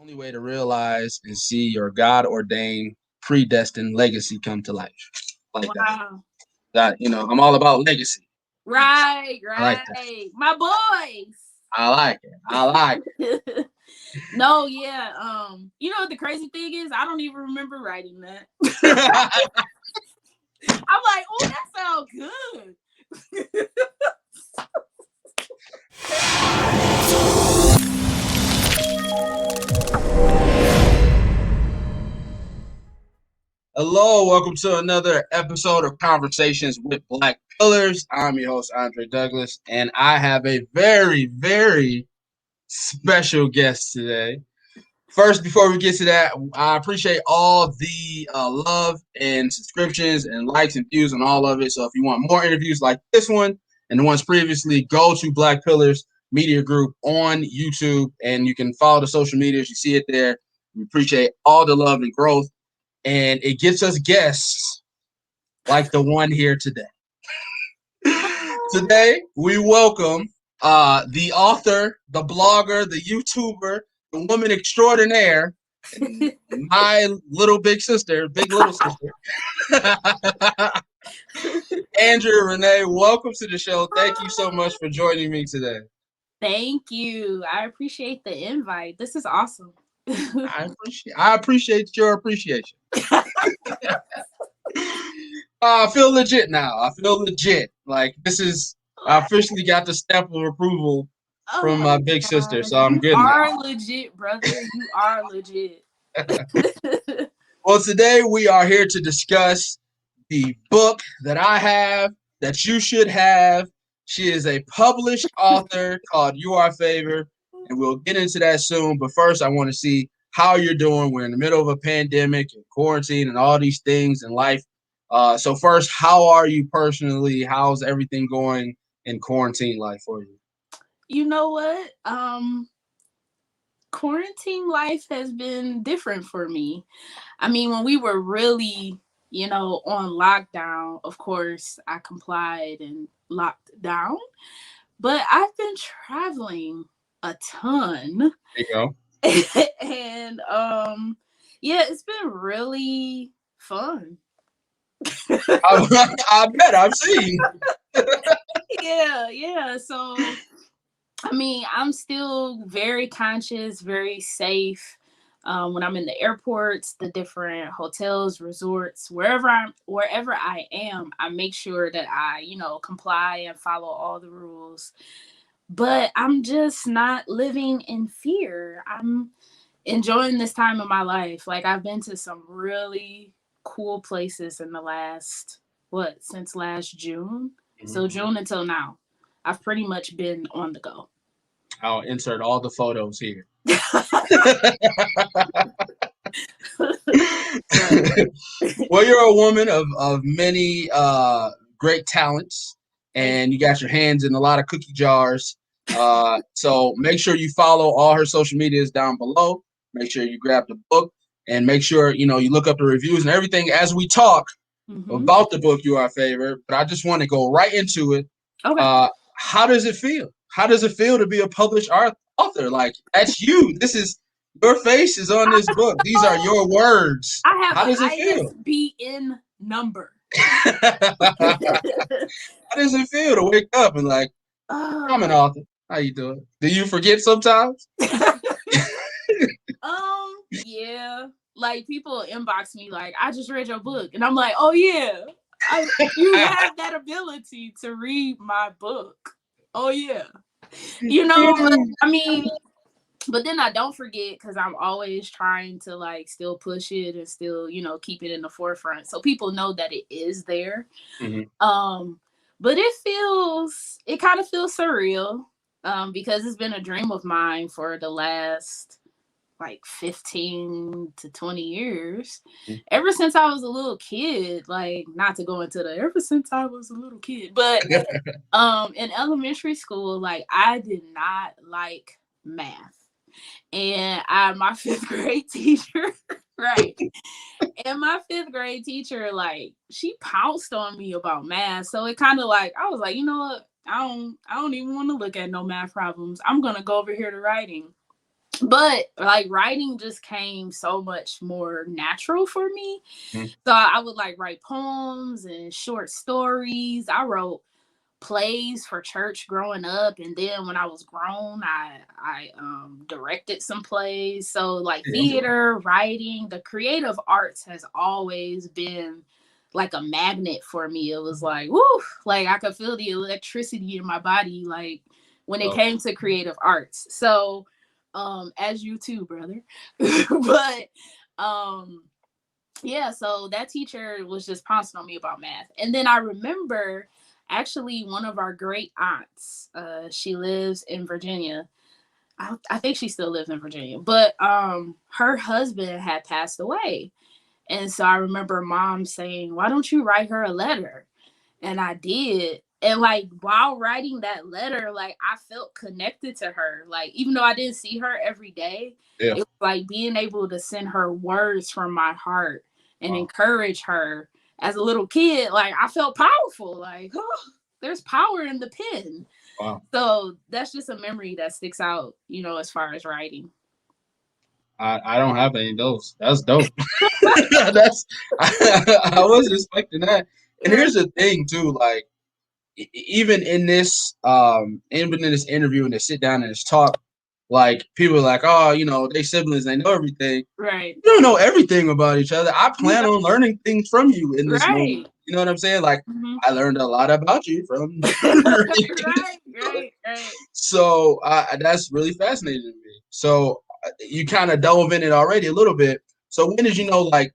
only way to realize and see your God ordained, predestined legacy come to life. Like that. Wow. I'm all about legacy. Right, I like that. right. My boys. I like it. I like No, yeah. You know what the crazy thing is? I don't even remember writing that. it. I'm like, oh, that sounds good. Hello, welcome to another episode of Conversations with Black Pillars. I'm your host, Andre Douglas, and I have a very, very special guest today. First, before we get to that, I appreciate all the love and subscriptions and likes and views on all of it. So if you want more interviews like this one and the ones previously, go to Black Pillars Media Group on YouTube, and you can follow the social medias. You see it there. We appreciate all the love and growth, and it gets us guests like the one here today. Today, we welcome the author, the blogger, the YouTuber, the woman extraordinaire, my little big sister, big little sister, Andrea Renee. Welcome to the show. Thank you so much for joining me today. Thank you. I appreciate the invite. This is awesome. I appreciate your appreciation. I feel legit now. I feel legit. Like this is I officially got the stamp of approval Oh from my my big sister, gosh. so I'm You good now. are legit, brother. You are legit. Well, today we are here to discuss the book that I have that you should have. She is a published author called You Are Favor, and we'll get into that soon. But first, I want to see how you're doing. We're in the middle of a pandemic and quarantine and all these things in life. So first, how are you personally? How's everything going in quarantine life for you? You know what? Quarantine life has been different for me. I mean, when we were really, on lockdown, of course, I complied and locked down. But I've been traveling a ton. There you go. And yeah, it's been really fun. I bet I've seen. Yeah. So I mean, I'm still very conscious, very safe. When I'm in the airports, the different hotels, resorts, wherever I am, I make sure that I, comply and follow all the rules. But I'm just not living in fear. I'm enjoying this time of my life. Like I've been to some really cool places in the last since last June. So Mhm. June until now. I've pretty much been on the go. I'll insert all the photos here. Right. Well, you're a woman of many great talents, Thank and you got your hands in a lot of cookie jars. So make sure you follow all her social medias down below. Make sure you grab the book, and make sure you look up the reviews and everything as we talk you. about the book You Are Favorite. But I just want to go right into it. Okay. How does it feel? How does it feel to be a published author? Like that's you. This is your face is on this book. These are your words. I have How an does it feel? ISBN number. How does it feel to wake up and like, I'm an uh, author? How you doing? Do you forget sometimes? yeah. Like people inbox me like, I just read your book, and I'm like, oh yeah, you have that ability to read my book. Oh yeah, but I mean, but then I don't forget because I'm always trying to like still push it and still, keep it in the forefront so people know that it is there. Mhm. But it kind of feels surreal because it's been a dream of mine for the last like 15 to 20 years. Ever since I was a little kid, like not to go into the ever since I was a little kid, but in elementary school, like I did not like math. And my fifth grade teacher, right. And my fifth grade teacher, like, she pounced on me about math. So it kind of like I was like, you know what? I don't even want to look at no math problems. I'm gonna go over here to writing. But like writing just came so much more natural for me. Mhm. So I would like write poems and short stories. I wrote plays for church growing up, and then when I was grown, I directed some plays. So like Yeah. theater, writing, the creative arts has always been like a magnet for me. It was like woo, like I could feel the electricity in my body like when it Oh, came to creative arts. So as you too, brother. But um yeah, so that teacher was just pouncing on me about math. And then I remember actually one of our great aunts, she lives in Virginia. I think she still lives in Virginia, but her husband had passed away. And so I remember mom saying, "Why don't you write her a letter?" And I did. And like while writing that letter, like I felt connected to her. Like even though I didn't see her every day, yeah. it was like being able to send her words from my heart and Wow. encourage her as a little kid. Like I felt powerful. Like, oh, there's power in the pen. Wow. So that's just a memory that sticks out, as far as writing. I don't have any of those. That's dope. That's I wasn't expecting that. And Right. here's the thing too, like even in this even in this interview and this sit down and this talk, like people are like, oh, they siblings, they know everything. Right. You don't know everything about each other. I plan on learning things from you in this moment. Right. You know what I'm saying? Like Hmm. I learned a lot about you from reading this Right. book. Right. Right. So that's really fascinating to me. So you kind of dove in it already a little bit. So when did you know, like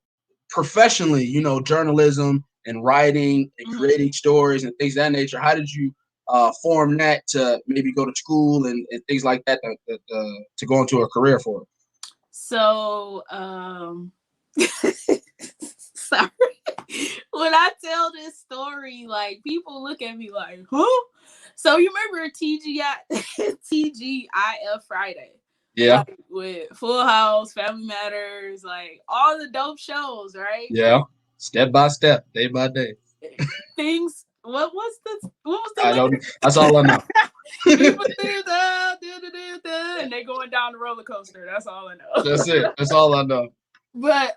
professionally, journalism and writing and Hmm. creating stories and things of that nature? How did you form that to maybe go to school and things like that to go into a career for? So, sorry. When I tell this story, like people look at me like, huh? So you remember TGIF Friday? Yeah, Like with Full House, Family Matters, like all the dope shows, right? yeah. Step by step, day by day. Things what was the I don't. That's all I lyric? know. People do that, and they going down the roller coaster. That's all I know. That's it. That's all I know. But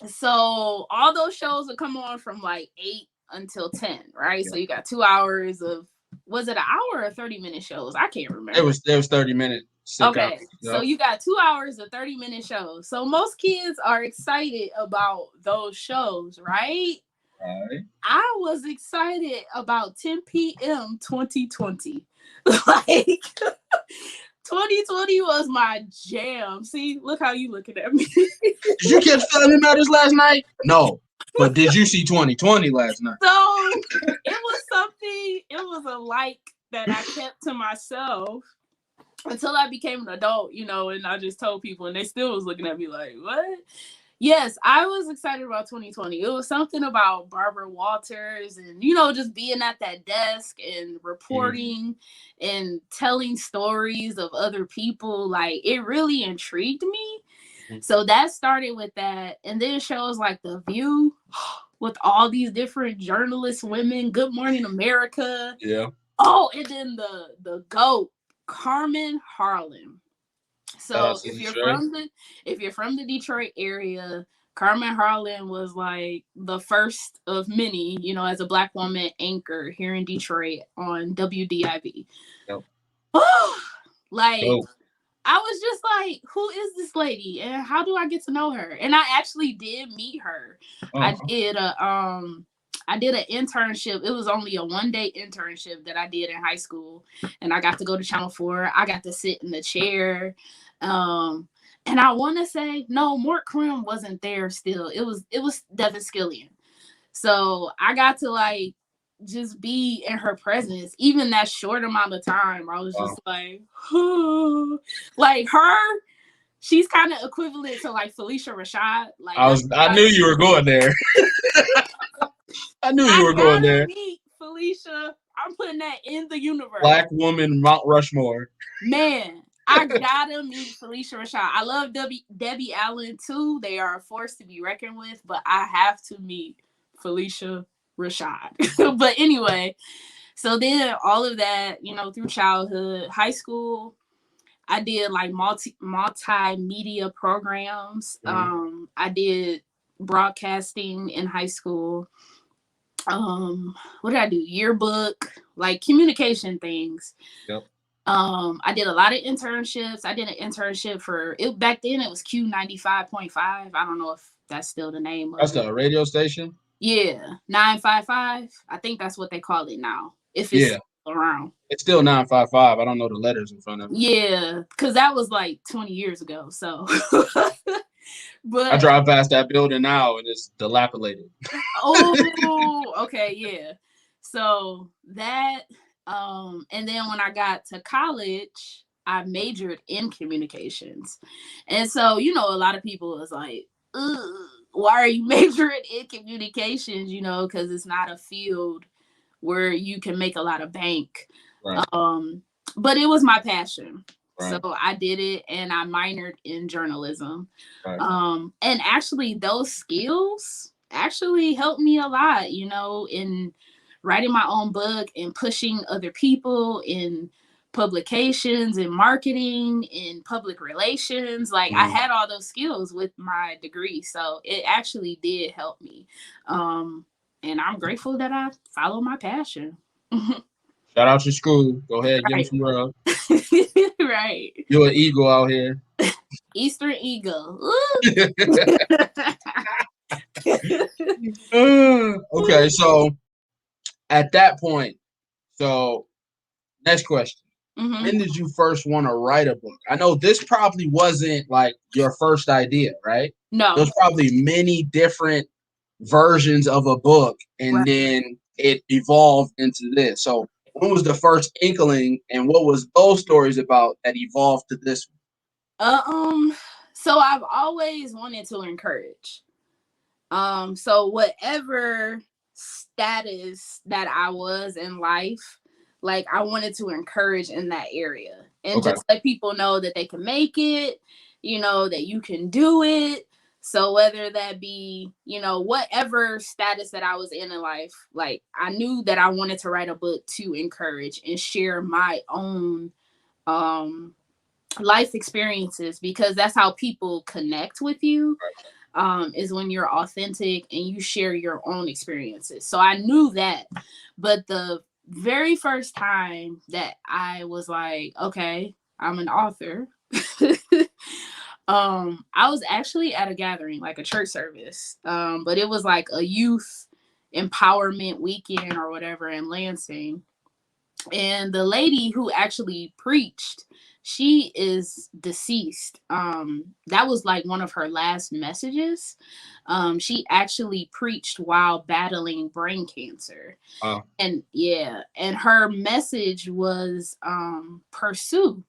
so all those shows would come on from like 8 until 10, right? Yeah. So you got 2 hours of, was it an hour or 30-minute shows? I can't It remember. was it was 30 minute sitcom. Okay, so Yep. you got 2 hours of 30-minute shows. So most kids are excited about those shows, right? All right. I was excited about 10 p.m. 2020. Like 2020 was my jam. See, look how you looking at me. Did you catch Family Matters last night? No. But did you see 2020 last night? So it was a like that I kept to myself until I became an adult, and I just told people and they still was looking at me like, what? Yes, I was excited about 2020. It was something about Barbara Walters and, just being at that desk and Mm-hmm. reporting and telling stories of other people. Like, it really intrigued me. So that started with that. And then shows like The View with all these different journalist women, Good Morning America. Yeah. Oh, and then the GOAT, Carmen Harlan. So That's if you're from the Detroit area, Carmen Harlan was like the first of many, as a Black woman anchor here in Detroit on WDIV. Yep. Like Dope. I was just like, who is this lady and how do I get to know her? And I actually did meet her. Oh, I did an internship. It was only a 1-day internship that I did in high school. And I got to go to Channel 4. I got to sit in the chair. And I want to say, no, Mort Krim wasn't there still. It was Devin Skillian. So I got to like just be in her presence, even that short amount of time. I was wow. just like, like her. She's kind of equivalent to like Felicia Rashad. Like that's I knew you were going there. I knew you I were going gotta there. meet Felicia. I'm putting that in the universe. Black woman Mount Rushmore. Man, I gotta meet Felicia Rashad. I love Debbie Allen too. They are a force to be reckoned with, but I have to meet Felicia Rashad. But anyway, so then all of that, through childhood, high school, I did like multimedia programs. I did broadcasting in high school. What did I do? Yearbook, like communication things. Yep. I did a lot of internships. I did an internship for it back then. It was Q95.5. I don't know if that's still the name That's of it. the radio station. Yeah, 955. I think that's what they call it now. If it's Yeah, still around. it's still 955. I don't know the letters in front of it. Yeah, because that was like 20 years ago. So, I but drive past that building now and it's dilapidated. oh, okay, yeah. So that, and then when I got to college, I majored in communications, and so a lot of people was like, ugh, "Why are you majoring in communications?" Because it's not a field where you can make a lot of bank. Right. But it was my passion. So Right. I did it and I minored in journalism. Right. And actually those skills actually helped me a lot, in writing my own book and pushing other people in publications and marketing in public relations. Like I had all those skills with my degree. So it actually did help me. And I'm grateful that I follow my passion. Shout out your school. Go ahead, give them Right. some love. Right. You're an eagle out here. Eastern Eagle. Okay, so at that point, so next question. Mm-hmm. When did you first want to write a book? I know this probably wasn't like your first idea, right? No. There's probably many different versions of a book, and Right. then it evolved into this. So when was the first inkling, and what was those stories about that evolved to this one? So I've always wanted to encourage. So whatever status that I was in life, like I wanted to encourage in that area and Okay. just let people know that they can make it, that you can do it. So whether that be, whatever status that I was in life, like I knew that I wanted to write a book to encourage and share my own life experiences, because that's how people connect with you, is when you're authentic and you share your own experiences. So I knew that. But the very first time that I was like, okay, I'm an author, I was actually at a gathering, like a church service. But it was like a youth empowerment weekend or whatever in Lansing. And the lady who actually preached, she is deceased. That was like one of her last messages. She actually preached while battling brain cancer. And yeah, and her message was pursue.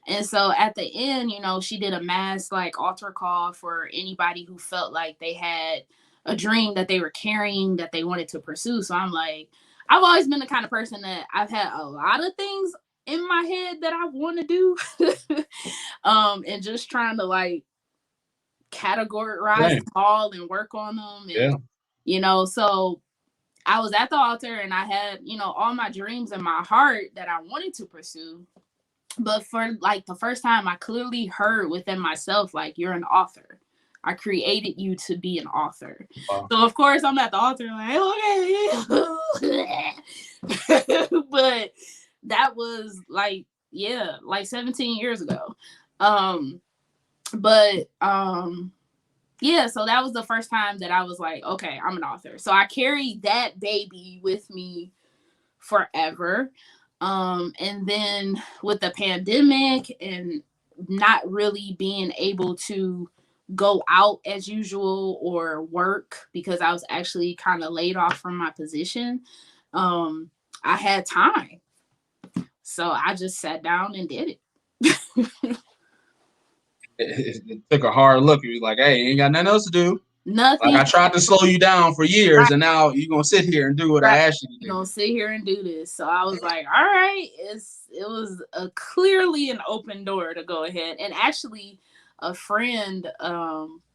And so at the end, she did a mass like altar call for anybody who felt like they had a dream that they were carrying that they wanted to pursue. So I'm like, I've always been the kind of person that I've had a lot of things in my head that I want to do. And just trying to like categorize them all and work on them. And, so I was at the altar and I had, all my dreams in my heart that I wanted to pursue. But for like the first time, I clearly heard within myself, like, you're an author. I created you to be an author. Wow. So of course I'm at the altar like, okay. But that was like 17 years ago. Yeah, so that was the first time that I was like, okay, I'm an author. So I carried that baby with me forever. And then with the pandemic and not really being able to go out as usual or work, because I was actually kind of laid off from my position, I had time. So I just sat down and did it. It took a hard look. You was like, hey, you ain't got nothing else to do. Nothing. Like I tried to slow you down for years, and now you're gonna sit here and do what I asked you to do. You're gonna sit here and do this. So I was like, all right, it was clearly an open door to go ahead. And actually, a friend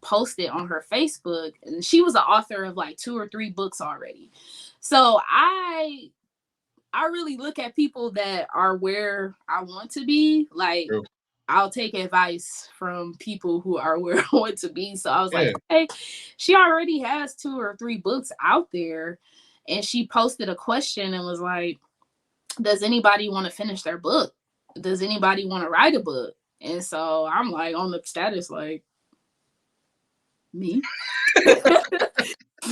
posted on her Facebook, and she was an author of like 2 or 3 books already. So I I really look at people that are where I want to be. Like, True. I'll take advice from people who are where I want to be. So I was like, Yeah. okay, she already has 2 or 3 books out there. And she posted a question and was like, does anybody want to finish their book? Does anybody want to write a book? And so I'm like on the status, like, me.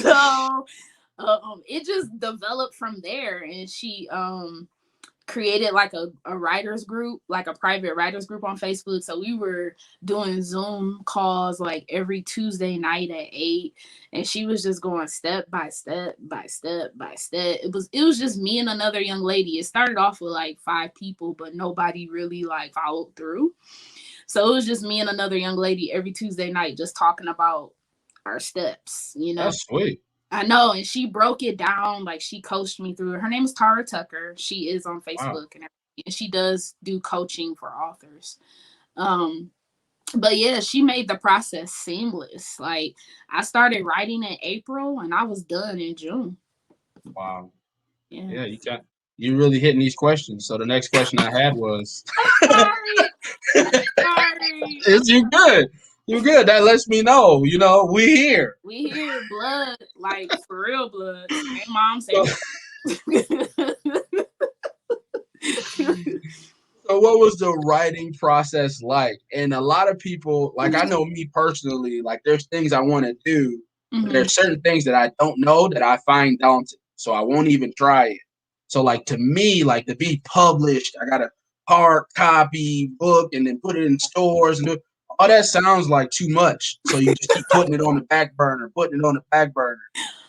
So it just developed from there. And she created like a writers group, like a private writers group on Facebook. So we were doing Zoom calls like every Tuesday night at 8. And she was just going step by step by step by step. It was just me and another young lady. It started off with like 5 people, but nobody really like followed through. So it was just me and another young lady every Tuesday night just talking about our steps, you know. That's sweet. I know, and she broke it down. Like, she coached me through it. Her name is Tara Tucker. She is on Wow. Facebook and everything, and she does do coaching for authors. Um, but yeah, she made the process seamless. Like, I started writing in April, and I was done in June. Wow. Yeah. Yeah, you really hitting these questions. So the next question I had was, Sorry, sorry. is you good? You good? That lets me know. We here. We hear blood, like for real blood. Same mom, So, same dad. so what was the writing process like? And a lot of people, like I know me personally, like there's things I want to do, but Mhm. there's certain things that I don't know that I find daunting. So I won't even try it. So like to me, like to be published, I gotta hard copy book and then put it in stores and do all that sounds like too much. So you just keep putting it on the back burner, putting it on the back burner.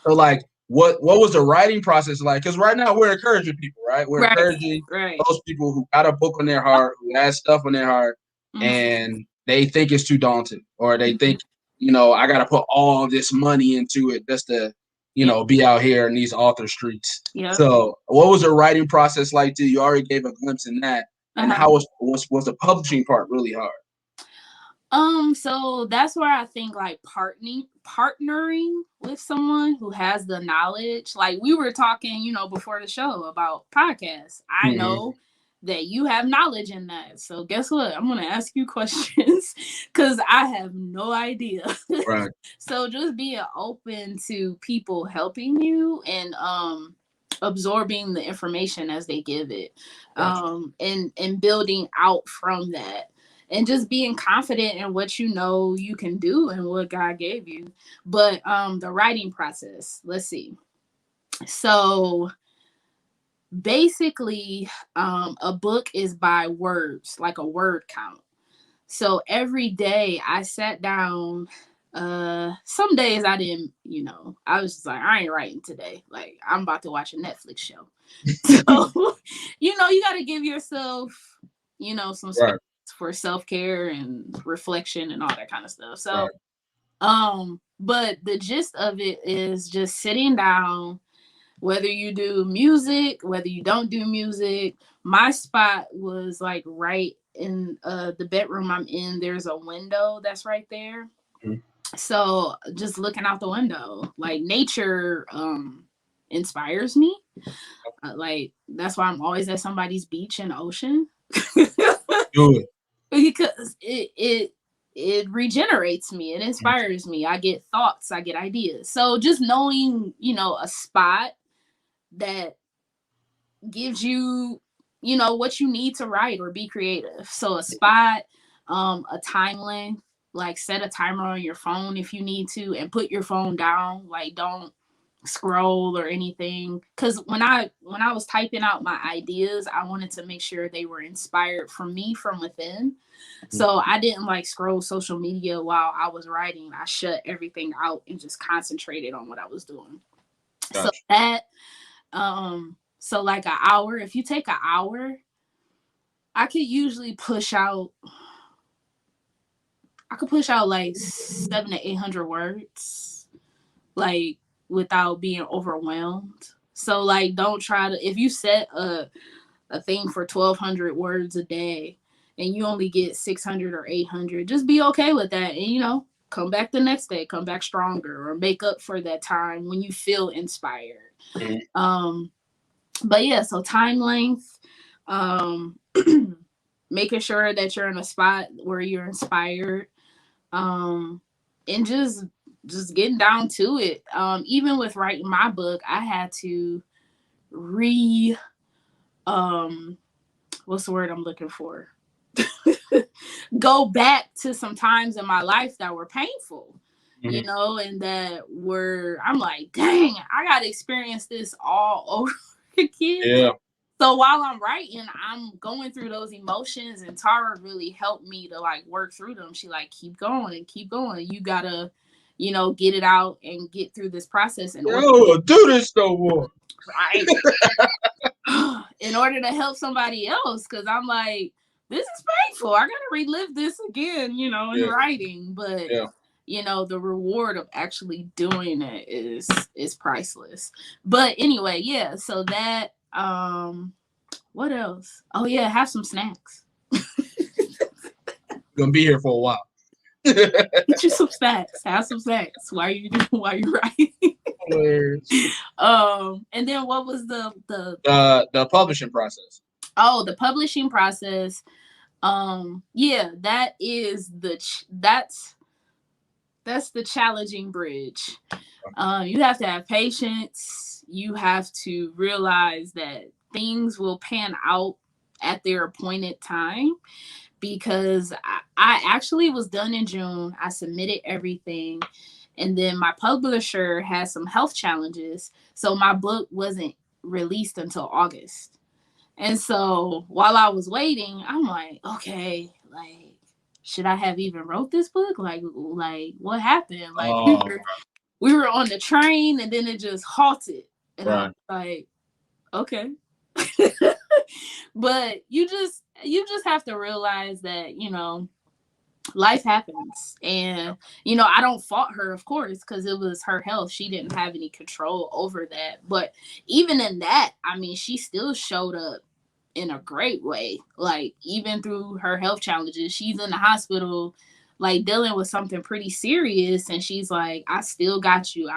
So like what was the writing process like? Because right now we're encouraging people, right? We're Right, encouraging right. those people who got a book on their heart, who has stuff on their heart, Mhm. and they think it's too daunting, or they Mhm. think, I got to put all this money into it just to, Yep, be out here in these author streets. yep. So, what was the writing process like? Too? You already gave a glimpse in that, and Uh-huh. how was the publishing part really hard? So that's where I think like partnering with someone who has the knowledge. Like, we were talking, before the show about podcasts. I Mm-hmm. know that you have knowledge in that. So guess what? I'm gonna ask you questions because I have no idea. Right. So just being open to people helping you and absorbing the information as they give it, Gotcha. and building out from that, and just being confident in what you can do and what God gave you. But the writing process, let's see. So basically, a book is by words, like a word count. So every day I sat down. Some days I didn't, I was just like, I ain't writing today. Like, I'm about to watch a Netflix show. So, you got to give yourself, some space Right. for self care and reflection and all that kind of stuff. So, Right. but the gist of it is just sitting down, whether you do music, whether you don't do music. My spot was like right in the bedroom I'm in. There's a window that's right there. Mhm. So just looking out the window, like nature inspires me. Like, that's why I'm always at somebody's beach and ocean. Do it. Because it regenerates me, it inspires me. I get thoughts, I get ideas. So just knowing, a spot that gives you, what you need to write or be creative. So a spot, a time length, like set a timer on your phone if you need to, and put your phone down. Like, don't scroll or anything, because when I was typing out my ideas, I wanted to make sure they were inspired from me, from within. So I didn't like scroll social media while I was writing. I shut everything out and just concentrated on what I was doing. So Gotcha. that so like an hour, if you take an hour, I could usually push out like 700 to 800 words, like, without being overwhelmed. So like, don't try to, if you set a thing for 1,200 words a day and you only get 600 or 800, just be okay with that. And come back the next day, come back stronger, or make up for that time when you feel inspired. Mhm. Um But yeah, so time length, um, making sure that you're in a spot where you're inspired, um, and just getting down to it. Even with writing my book, I had to re what's the word I'm looking for? Go back to some times in my life that were painful, Mhm. and that were, I'm like, dang, I got to experience this all over again. Yeah. So while I'm writing, I'm going through those emotions, and Tara really helped me to like work through them. She like, keep going and keep going. You gotta, get it out and get through this process in order, Yo, do this no more. right? In order to help somebody else, because I'm like, this is painful. I gotta relive this again, in Yeah, writing. But yeah. the reward of actually doing it is priceless. But anyway, yeah. So that what else? Oh yeah, have some snacks. Gonna be here for a while. Get you some snacks. Have some snacks while you writing. Hilarious. And then what was the The publishing process. oh, the publishing process. Yeah, that is that's the challenging bridge. You have to have patience. You have to realize that things will pan out at their appointed time, because I actually was done in June. I submitted everything, and then my publisher had some health challenges, so my book wasn't released until August. And so while I was waiting, I'm like, okay, like, should I have even wrote this book? Like what happened? Like Oh, we were on the train, and then it just halted, and I was right. like, okay. But you just have to realize that life happens, and I don't fault her, of course, because it was her health. She didn't have any control over that. But even in that, I mean, she still showed up in a great way. Like, even through her health challenges, she's in the hospital, like, dealing with something pretty serious, and she's like, I still got you.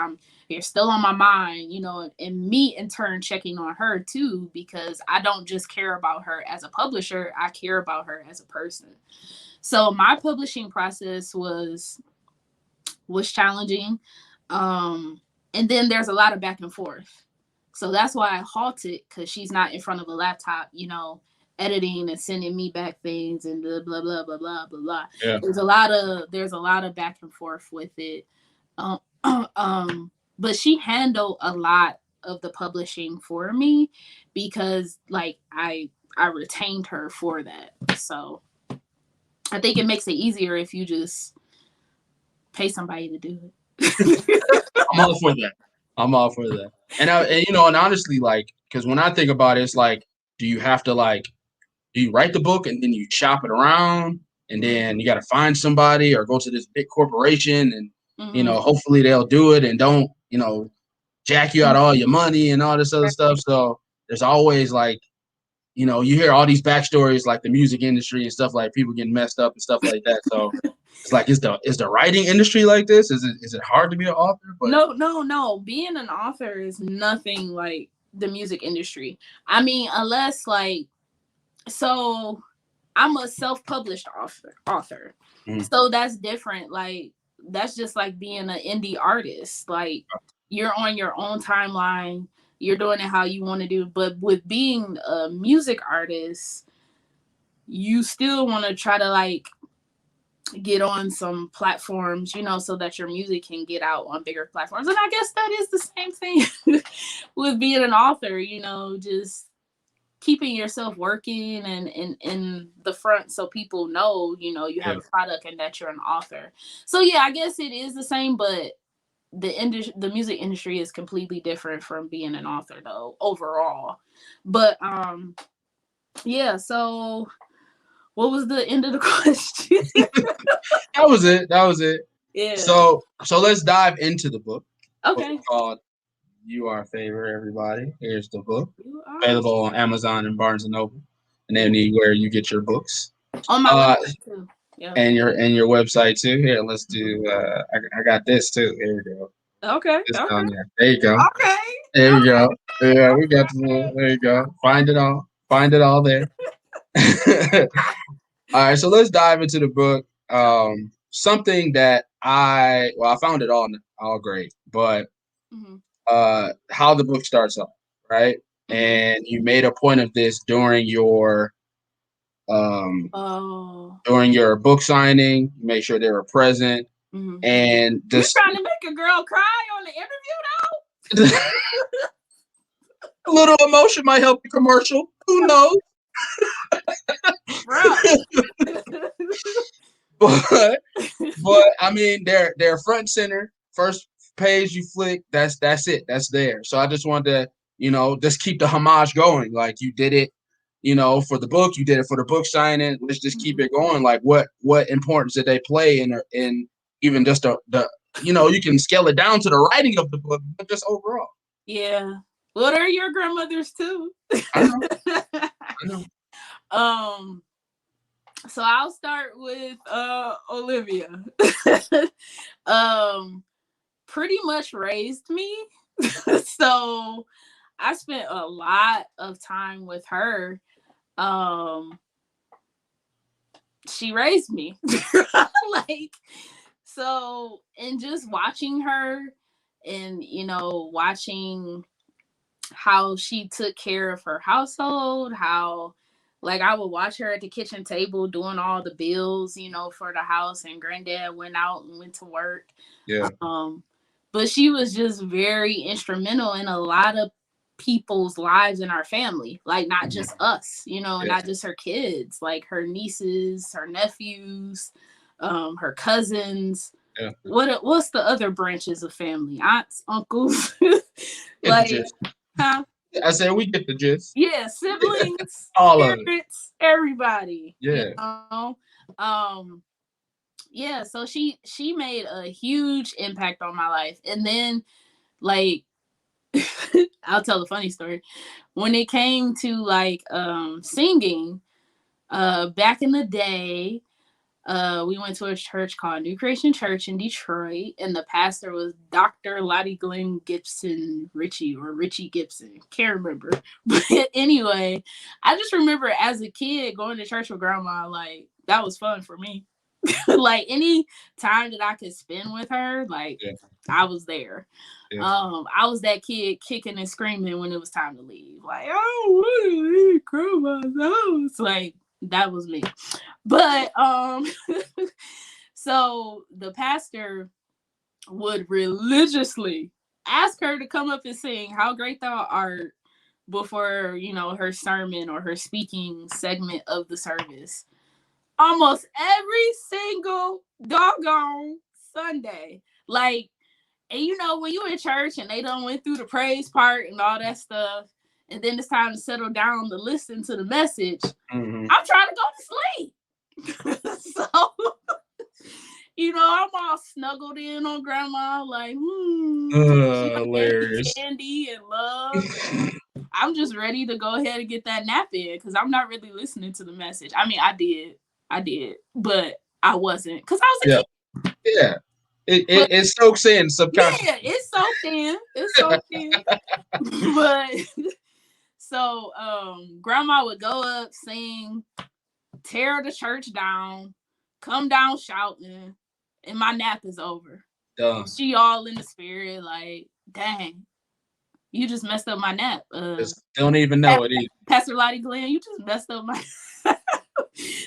You're still on my mind, and me in turn checking on her too, because I don't just care about her as a publisher, I care about her as a person. So my publishing process was challenging. And then there's a lot of back and forth. So that's why I halted, because she's not in front of a laptop, editing and sending me back things and blah blah blah blah blah blah blah. Yeah. There's a lot of back and forth with it. Um, but she handled a lot of the publishing for me, because like I retained her for that. So I think it makes it easier if you just pay somebody to do it. I'm all for that. I'm all for that. And honestly, like, because when I think about it, it's like, do you have to like, do you write the book and then you shop it around, and then you got to find somebody or go to this big corporation and Mhm. hopefully they'll do it and don't jack you out all your money and all this other stuff. So there's always like, you hear all these backstories, like the music industry and stuff, like people getting messed up and stuff like that. So it's like, is the writing industry like this? Is it hard to be an author? But No, no, no. Being an author is nothing like the music industry. I mean, unless like, so I'm a self-published author. Mhm. So that's different. Like, that's just like being an indie artist. Like, you're on your own timeline. You're doing it how you want to do. But with being a music artist, you still want to try to like get on some platforms, so that your music can get out on bigger platforms. And I guess that is the same thing with being an author, just keeping yourself working and in the front, so people know, you yeah, have a product and that you're an author. So yeah, I guess it is the same, but the music industry is completely different from being an author though, overall. But yeah, so what was the end of the question? that was it. That was it. Yeah. So let's dive into the book. Book is Okay. called "You Are Favor Everybody." Here's the book, You are available on Amazon and Barnes and Noble, and anywhere you get your books. on my Uh, website too. Yeah. and your website too. Here, let's do. I got this too. Here we go. Okay. This Okay. down there. There you go. Okay. There you go. Yeah, we got the. There you go. Find it all. Find it all there. All right, so let's dive into the book. Something that I found it all great, but Mm-hmm. how the book starts off, right? Mm-hmm. And you made a point of this um Oh. during your book signing. You made sure they were present, Mm-hmm. and You just trying to make a girl cry on the interview, a little emotion might help the commercial. Who knows? bro? But I mean, they're front and center. First page you flick, that's it. That's there. So I just wanted to, just keep the homage going. Like you did it, for the book. You did it for the book signing. Let's just keep it going. Like what importance did they play in even just the you can scale it down to the writing of the book, but just overall. Yeah. Well, they're your grandmothers too. I know. I know. um. So I'll start with Olivia. um. Pretty much raised me. So I spent a lot of time with her. Um. She raised me. Like, so, and just watching her and, watching how she took care of her household, how, like, I would watch her at the kitchen table doing all the bills, for the house, and granddad went out and went to work. Yeah. Um, but she was just very instrumental in a lot of people's lives in our family, like not Mhm. just us, and Yeah. not just her kids, like her nieces, her nephews, her cousins. Yeah. What's the other branches of family? Aunts, uncles, Get the like, gist. huh? I said we get the gist. Yeah, siblings, All of it. parents, everybody, Yeah. um yeah, so she made a huge impact on my life. And then, like, I'll tell a funny story. When it came to, like, singing, back in the day, we went to a church called New Creation Church in Detroit, and the pastor was Dr. Lottie Glenn Gibson Ritchie, or Richie Gibson. Can't remember. But anyway, I just remember as a kid going to church with grandma, like, that was fun for me. Like, any time that I could spend with her, like, Yeah. I was there. Yeah. I was that kid kicking and screaming when it was time to leave. Like, I want to leave grandma's house. Like, that was me. But so the pastor would religiously ask her to come up and sing "How Great Thou Art" before, her sermon or her speaking segment of the service. Almost every single doggone Sunday. Like, and when you in church and they done went through the praise part and all that stuff, and then it's time to settle down to listen to the message, Mm-hmm. I'm trying to go to sleep. So, I'm all snuggled in on grandma, like, she done gave me Hilarious. candy and love. I'm just ready to go ahead and get that nap in, because I'm not really listening to the message. I mean, I did, but I wasn't, because I was a Yeah. kid. Yeah. But It soaks in yeah, subconsciously. it's soaked in. It's soaked in. But so, grandma would go up, sing, tear the church down, come down shouting, and my nap is over. Done. She all in the spirit, like, dang, you just messed up my nap. Just don't even know it either. Pastor Lottie Glenn, you just messed up my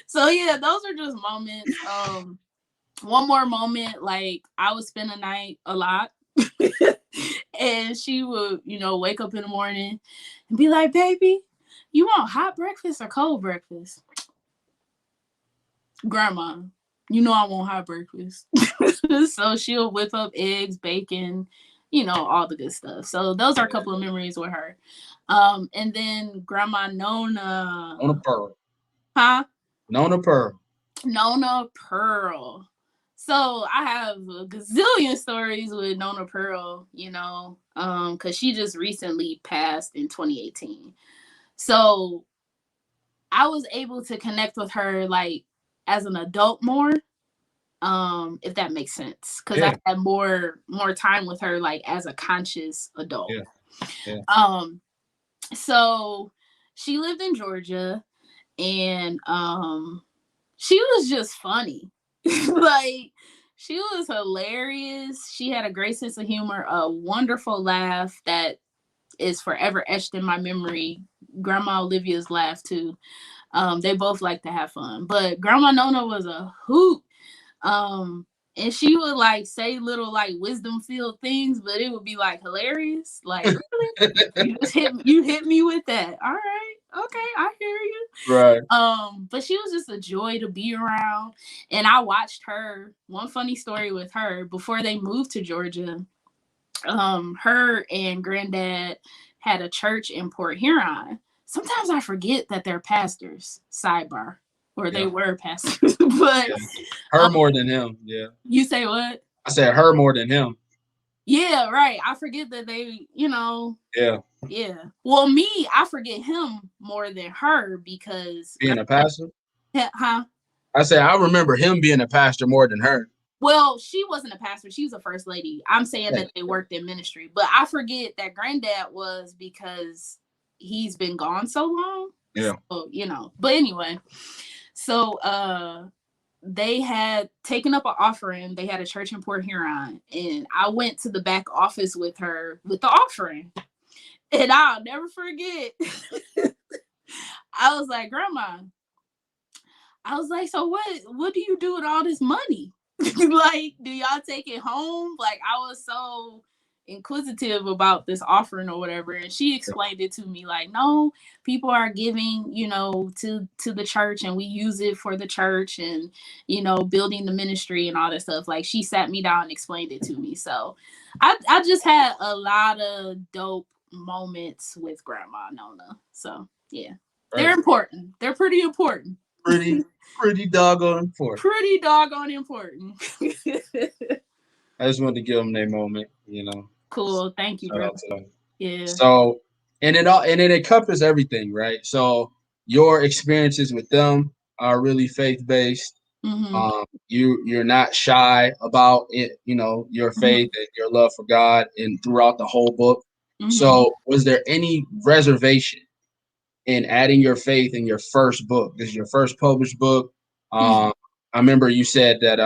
So yeah, those are just moments. One more moment, like, I would spend the night a lot. And she would, wake up in the morning and be like, baby, you want hot breakfast or cold breakfast? Grandma, I want hot breakfast. So she'll whip up eggs, bacon, all the good stuff. So those are a couple of memories with her. And then Grandma On a Nona. pearl. Huh? Nona Pearl. Nona Pearl. So I have a gazillion stories with Nona Pearl, because she just recently passed in 2018. So I was able to connect with her, like, as an adult more, if that makes sense, because I Yeah. had more time with her, like, as a conscious adult. Yeah. Yeah. So she lived in Georgia, and she was just funny. Like, she was hilarious. She had a great sense of humor, a wonderful laugh that is forever etched in my memory. Grandma Olivia's laugh too. They both like to have fun, but Grandma Nona was a hoot. Um, and she would like say little like wisdom filled things, but it would be like hilarious. Like, really? You hit me with that. All right. Okay, I hear you. Right. But she was just a joy to be around. And I watched her. One funny story with her before they moved to Georgia. Her and granddad had a church in Port Huron. Sometimes I forget that they're pastors, sidebar, or they Yeah. were pastors. But Yeah. Her more than him. Yeah. you say what? I said her more than him. Yeah, right. I forget that they, Yeah. yeah. Well, me, I forget him more than her because, Being a pastor. huh? I said I remember him being a pastor more than her. Well, she wasn't a pastor. She was a first lady. I'm saying Yeah. that they worked in ministry, but I forget that granddad was because he's been gone so long. Yeah. So, but anyway, so they had taken up an offering. They had a church in Port Huron, and I went to the back office with her with the offering. And I'll never forget. I was like, Grandma, I was like, so what do you do with all this money? Like, do y'all take it home? Like, I was so inquisitive about this offering or whatever, and she explained it to me like, no, people are giving, to the church, and we use it for the church, and building the ministry and all that stuff. Like, she sat me down and explained it to me. So I just had a lot of dope moments with Grandma Nona. So yeah, they're Right. important. They're pretty important. Pretty doggone important. Pretty doggone important. I just wanted to give them their moment. Cool. Thank you, Shout brother. out to them. Yeah. So, and it encompasses everything, right? So your experiences with them are really faith based. Mm-hmm. You're not shy about it, your Mm-hmm. faith and your love for God, and throughout the whole book. Mm-hmm. So, was there any reservation in adding your faith in your first book? This is your first published book. Mm-hmm. I remember you said that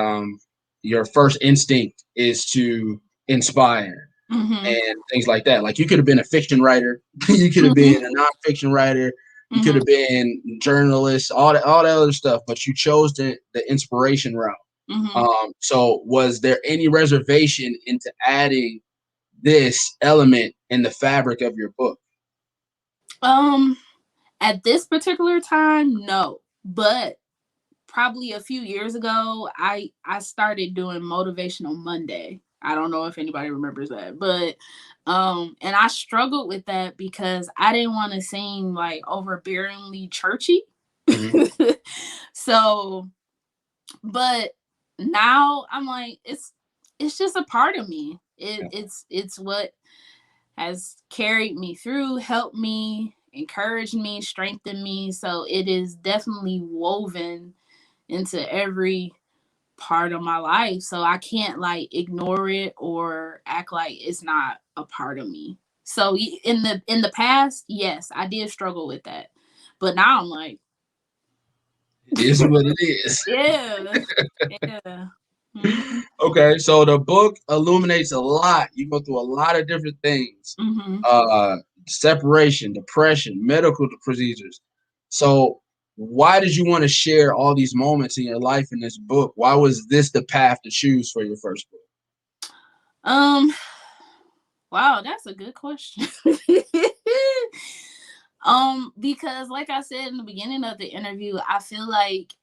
your first instinct is to inspire Mm-hmm. and things like that. Like, you could have been a fiction writer, you could have been a nonfiction writer, you could Mm-hmm. have been journalist, all that other stuff, but you chose the inspiration route. Mm-hmm. So was there any reservation into adding this element in the fabric of your book? Um, at this particular time, no. But probably a few years ago, I started doing Motivational Monday. I don't know if anybody remembers that, but and I struggled with that because I didn't want to seem like overbearingly churchy. Mhm. So, but now I'm like, it's just a part of me. Yeah. It's what has carried me through, helped me, encouraged me, strengthened me. So it is definitely woven into every part of my life. So I can't like ignore it or act like it's not a part of me. So in the past, yes, I did struggle with that. But now I'm like, It is what it is. yeah. Yeah. Mm-hmm. Okay, so the book illuminates a lot. You go through a lot of different things. Mm-hmm. Uh Separation, depression, medical procedures. So why did you want to share all these moments in your life in this book? Why was this the path to choose for your first book? Um, wow, that's a good question. Because like I said in the beginning of the interview, I feel like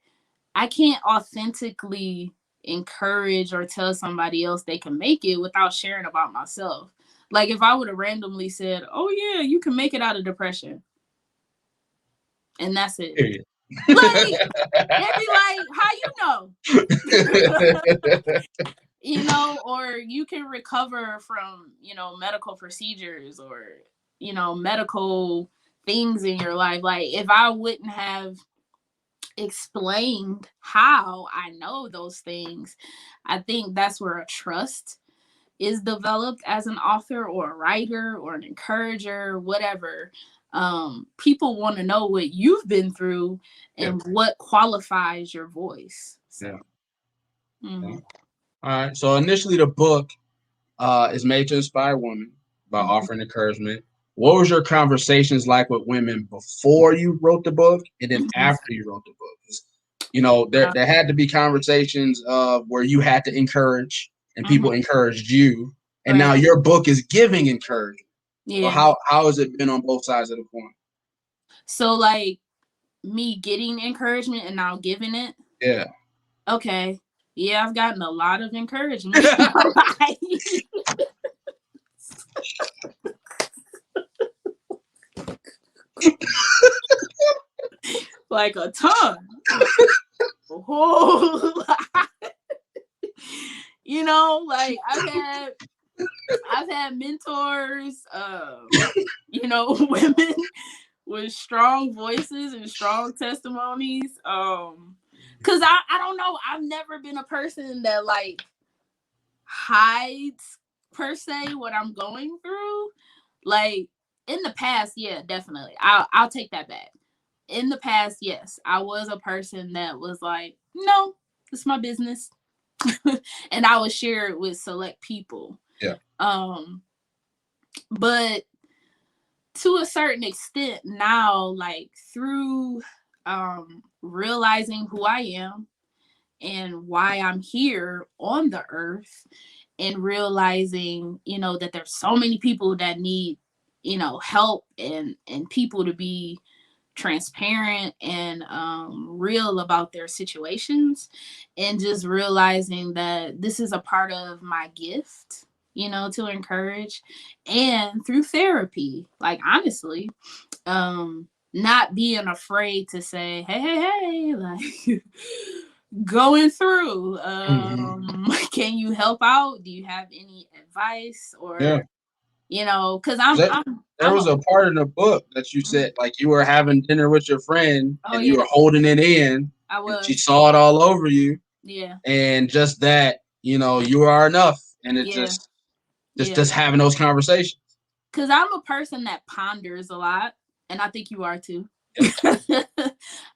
I can't authentically encourage or tell somebody else they can make it without sharing about myself. Like, if I would have randomly said, "Oh yeah, you can make it out of depression," and that's it. Period. Like, they'd be like, "How you know?" Or you can recover from, medical procedures or, medical things in your life. Like, if I wouldn't have explained how I know those things, I think that's where a trust is developed as an author or a writer or an encourager, whatever. People want to know what you've been through Yeah. and what qualifies your voice. Yeah. So, Yeah. mhm, All right. So initially, the book is made to inspire women by mhm, offering encouragement. What was your conversations like with women before you wrote the book and then mhm. after you wrote the book? 'Cause, you know, Uh, there had to be conversations where you had to encourage and mhm, people encouraged you, and now right. your book is giving encouragement. So Yeah. how has it been on both sides of the coin? So, like, me getting encouragement and now giving it. Yeah. Okay. Yeah, I've gotten a lot of encouragement in my life. Like a ton. Like a whole lot. Like I've had mentors, women with strong voices and strong testimonies. Cause I don't know, I've never been a person that like hides per se what I'm going through. Like in the past, yeah, definitely. I'll take that back. In the past, yes, I was a person that was like, no, it's my business. And I would share it with select people. Yeah. Um, but to a certain extent now, like through realizing who I am and why I'm here on the earth, and realizing, that there's so many people that need, help, and people to be transparent and real about their situations, and just realizing that this is a part of my gift, to encourage, and through therapy, like honestly, not being afraid to say, hey, hey, hey, like going through, Mhm. can you help out? Do you have any advice? Yeah. Or because i'm That i'm there i'm was a a part in the book that you Mhm. said like you were having dinner with your friend Oh and you yeah, were holding it in I and she was. saw it all over you Yeah, and just that, you are enough and it yeah, just yeah. just having those conversations. Because I'm a person that ponders a lot, and I think you are too. Yep.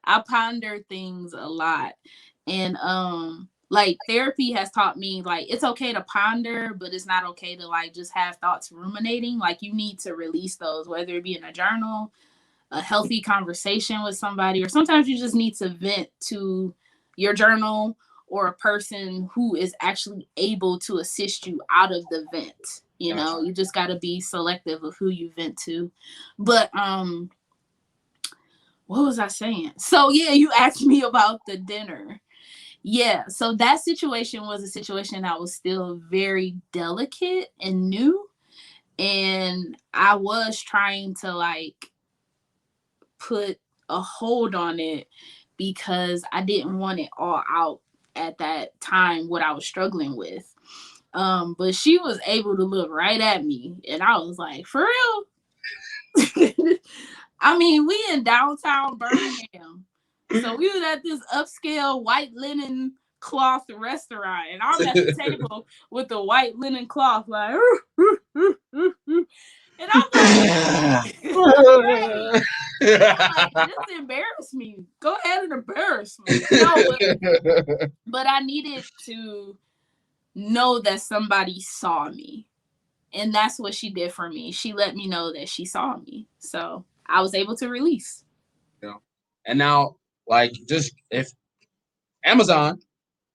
I ponder things a lot, and like therapy has taught me like it's okay to ponder, but it's not okay to like just have thoughts ruminating. Like you need to release those, whether it be in a journal, a healthy conversation with somebody, or sometimes you just need to vent to your journal or a person who is actually able to assist you out of the vent. Gotcha. You just got to be selective of who you vent to. But what was I saying? So yeah, you asked me about the dinner. Yeah, so that situation was a situation that was still very delicate and new, and I was trying to like put a hold on it because I didn't want it all out at that time, what I was struggling with. But she was able to look right at me, and I was like, for real? I mean, we in downtown Birmingham. So we was at this upscale white linen cloth restaurant, and I'm at the table with the white linen cloth, like, and I'm like, right. I'm like, just embarrass me. Go ahead and embarrass me. No, but I needed to know that somebody saw me. And that's what she did for me. She let me know that she saw me. So I was able to release. Yeah. And now, like, just if Amazon,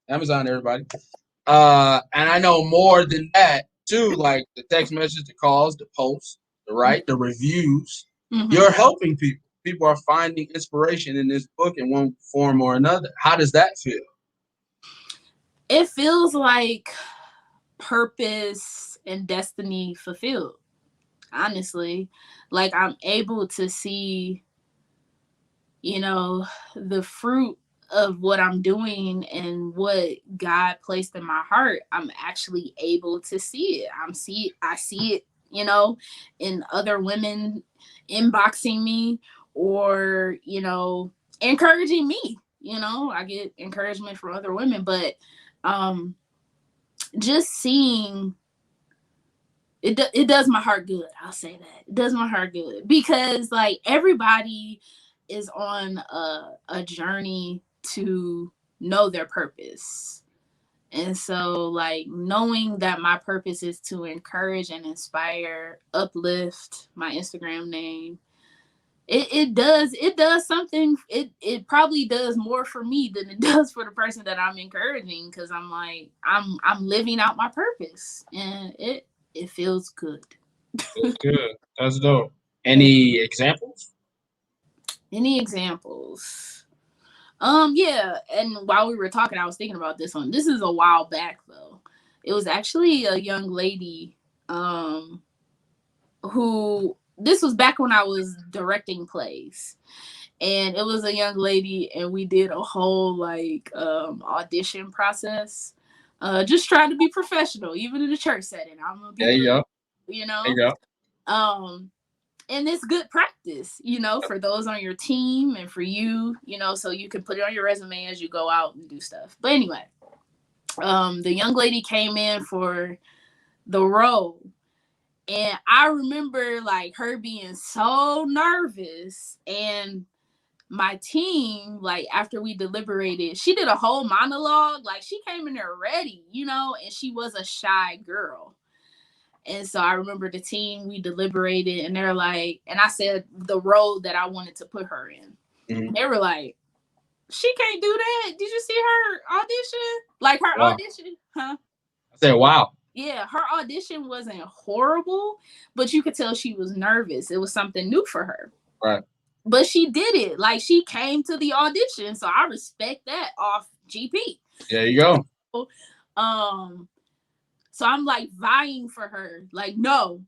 Amazon, everybody. And I know more than that too, like the text message, the calls, the posts, the reviews. Mm-hmm. You're helping people. People are finding inspiration in this book in one form or another. How does that feel? It feels like purpose and destiny fulfilled, honestly. Like I'm able to see, you know, the fruit of what I'm doing and what God placed in my heart. I'm actually able to see it. I see it, in other women inboxing me, or, encouraging me. I get encouragement from other women, but um just seeing it does my heart good. I'll say that. It does my heart good because like everybody is on a journey to know their purpose. And so like knowing that my purpose is to encourage and inspire, uplift, my Instagram name, it does something. It probably does more for me than it does for the person that I'm encouraging because I'm like I'm living out my purpose and it feels good. That's good. That's dope. Any examples? Any examples? Yeah, and while we were talking, I was thinking about this one. This is a while back though. It was actually a young lady who this was back when I was directing plays. And it was a young lady and we did a whole like audition process. Just trying to be professional, even in the church setting. I'm gonna be There you good, go. you There you know. go. Um and it's good practice, for those on your team and for you, so you can put it on your resume as you go out and do stuff. But anyway, the young lady came in for the role. And I remember like her being so nervous and my team, like after we deliberated, she did a whole monologue. Like she came in there ready, and she was a shy girl. And so I remember the team, we deliberated and they're like, and I said the role that I wanted to put her in. Mhm. They were like, she can't do that. Did you see her audition? Like her Wow. audition, huh? I said, wow. Yeah, her audition wasn't horrible, but you could tell she was nervous. It was something new for her. Right. But she did it. Like she came to the audition. So I respect that off GP. There you go. Um, so I'm like vying for her. Like, no,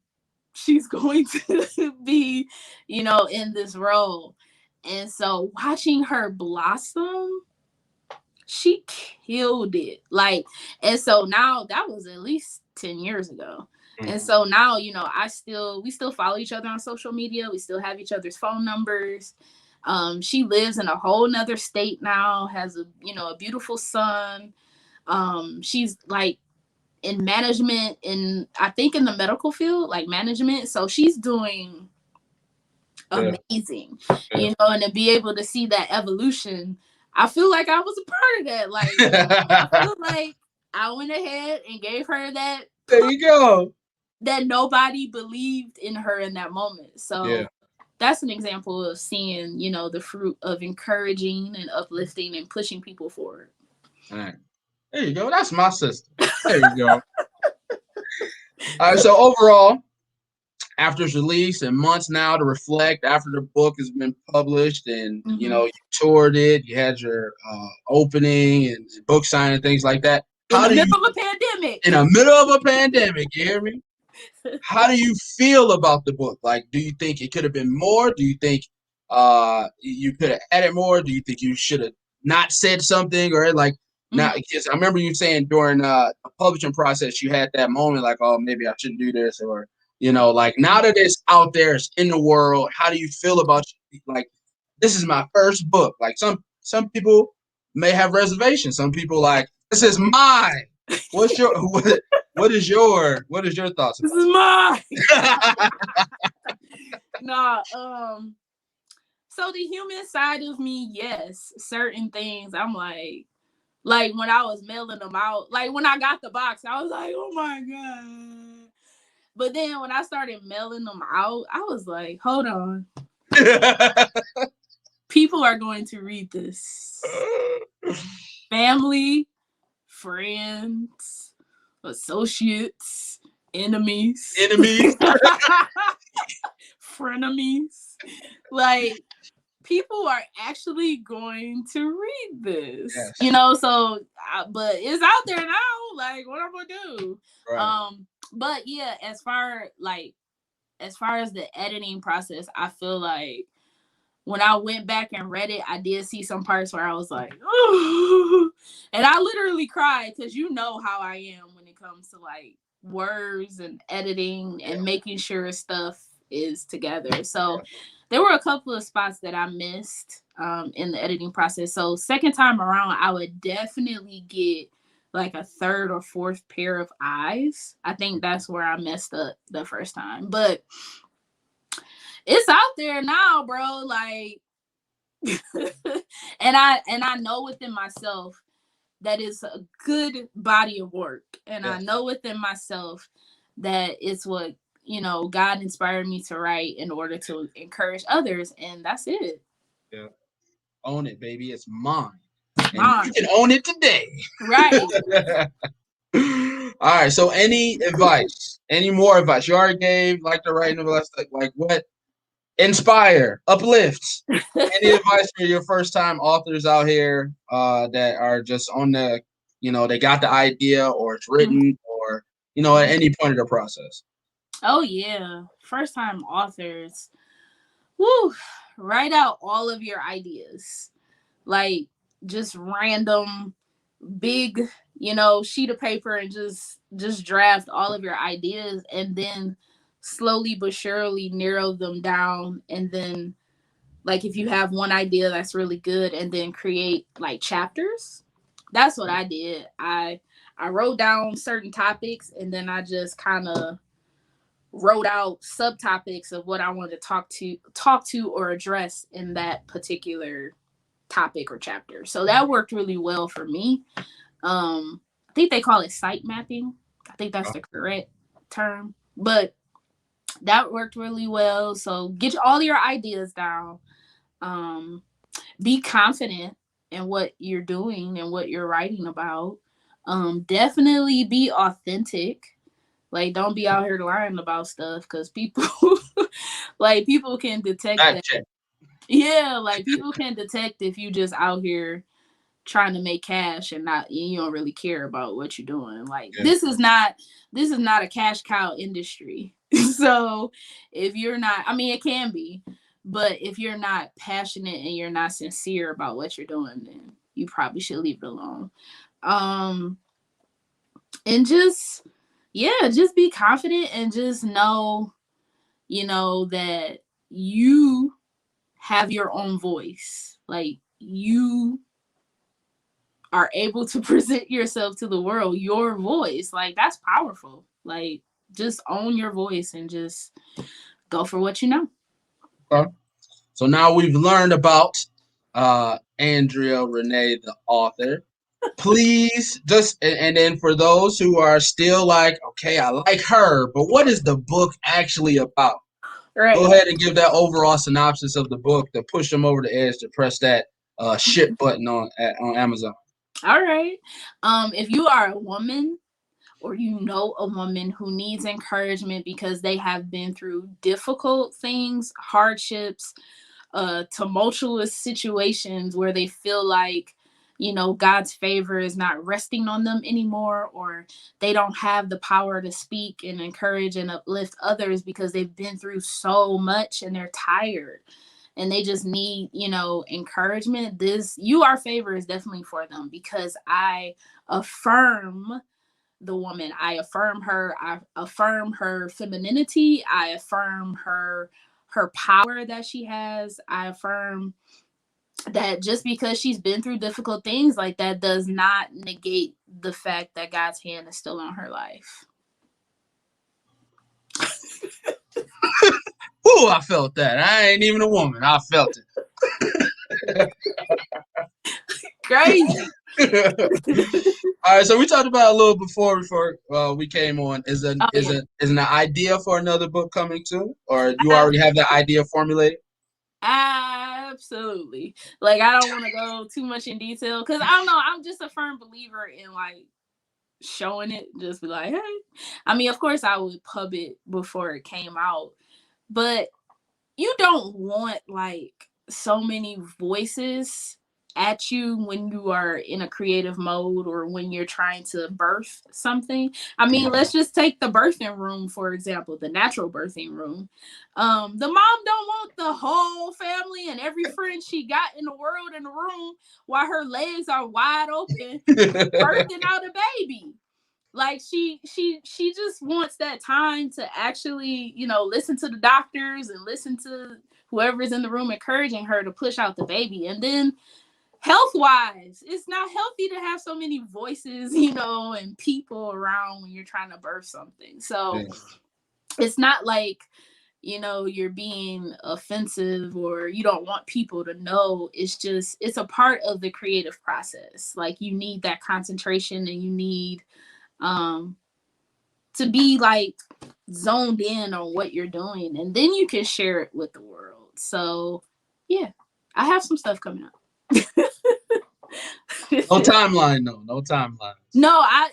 she's going to be, in this role. And so watching her blossom, she killed it. Like, and so now that was at least 10 years ago. Mhm. And so now, we still follow each other on social media. We still have each other's phone numbers. She lives in a whole nother state now, has a beautiful son. She's like in management I think in the medical field, like management. So she's doing Yeah. amazing, Yeah. and to be able to see that evolution, I feel like I was a part of that. Like, I feel like I went ahead and gave her that There you go. that nobody believed in her in that moment. Yeah. So that's an example of seeing, the fruit of encouraging and uplifting and pushing people forward. All right. There you go. That's my sister. There you go. All right. So overall, after its release and months now to reflect after the book has been published and Mm-hmm. you toured it, you had your opening and book signing and things like that. In How the do you, middle of a pandemic. in the middle of a pandemic, you hear me? How do you feel about the book? Like, do you think it could have been more? Do you think you could have added more? Do you think you should have not said something or like now? Mm-hmm. Because I remember you saying during the publishing process, you had that moment like, oh, maybe I shouldn't do this, or like now that it's out there, it's in the world. How do you feel about like this is my first book? Like some people may have reservations. Some people like this is mine. What's your what is your thoughts This about is mine. it? Nah, so the human side of me, yes, certain things I'm like when I was mailing them out, like when I got the box, I was like, oh my God. But then when I started mailing them out, I was like, hold on. People are going to read this. Family, friends, associates, enemies, Enemies. frenemies. Like, people are actually going to read this, Yes. so but it's out there now, like what I'm gonna do. Right. But yeah, as far as the editing process, I feel like when I went back and read it, I did see some parts where I was like, oh, and I literally cried because you know how I am when it comes to like words and editing and making sure stuff is together. So there were a couple of spots that I missed in the editing process. So second time around, I would definitely get like a third or fourth pair of eyes. I think that's where I messed up the first time. But it's out there now, bro. Like and I know within myself that is a good body of work. And I Yes. know within myself that it's what, God inspired me to write in order to encourage others. And that's it. Yeah. Own it, baby. It's mine. It's And you mine. can own it today. Right. All right. So, any advice? Any more advice? You already gave like the writing of like what inspire, uplift. Any advice for your first time authors out here that are just on the, they got the idea or it's written or at any point of the process? Oh, yeah. First time authors. Woo. Write out all of your ideas. Like, just random big, sheet of paper, and just draft all of your ideas, and then slowly but surely narrow them down. And then, like, if you have one idea that's really good, and then create like chapters. That's what I did. I wrote down certain topics, and then I just kind of wrote out subtopics of what I wanted to talk to or address in that particular topic or chapter. So that worked really well for me. I think they call it site mapping. I think that's the correct term. But that worked really well. So get all your ideas down. Um, be confident in what you're doing and what you're writing about. Definitely be authentic. Like, don't be out here lying about stuff, because people, like, people can detect Fact that. check. Yeah, like, people can detect if you just out here trying to make cash, and not, you don't really care about what you're doing. Like, Yeah. this is not a cash cow industry. So if you're not, I mean, it can be, but if you're not passionate and you're not sincere about what you're doing, then you probably should leave it alone. um and just, yeah, just be confident, and just know, that you have your own voice. Like, you are able to present yourself to the world, your voice. Like, that's powerful. Like, just own your voice and just go for what you know. Okay. So now we've learned about Andrea Renee, the author. Please just and then for those who are still like, okay, I like her, but what is the book actually about? Go Right. ahead and give that overall synopsis of the book to push them over the edge to press that ship button on Amazon. All right. If you are a woman, or you know a woman who needs encouragement because they have been through difficult things, hardships, tumultuous situations where they feel like, God's favor is not resting on them anymore, or they don't have the power to speak and encourage and uplift others because they've been through so much and they're tired, and they just need, encouragement. This You Are Favor is definitely for them, because I affirm the woman. I affirm her. I affirm her femininity. I affirm her power that she has. I affirm that just because she's been through difficult things, like, that does not negate the fact that God's hand is still on her life. Ooh, I felt that. I ain't even a woman. I felt Crazy. it. All right, so we talked about a little before we came on. Is an Oh is yeah. a is an idea for another book coming too, or you Ab- already have that idea formulated? Absolutely. Like, I don't want to go too much in detail, because I don't know. I'm just a firm believer in, like, showing it. Just be like, hey. I mean, of course, I would pub it before it came out, but you don't want, like, so many voices at you when you are in a creative mode, or when you're trying to birth something. I mean, let's just take the birthing room, for example, the natural birthing room. The mom don't want the whole family and every friend she got in the world in the room while her legs are wide open birthing out a baby. Like, she just wants that time to actually, listen to the doctors and listen to whoever's in the room encouraging her to push out the baby. And then health wise, it's not healthy to have so many voices, and people around when you're trying to birth something. So Yeah. it's not like, you're being offensive or you don't want people to know. It's just, it's a part of the creative process. Like, you need that concentration, and you need um to be like zoned in on what you're doing, and then you can share it with the world. So yeah, I have some stuff coming up. No timeline, though. No timelines. No, I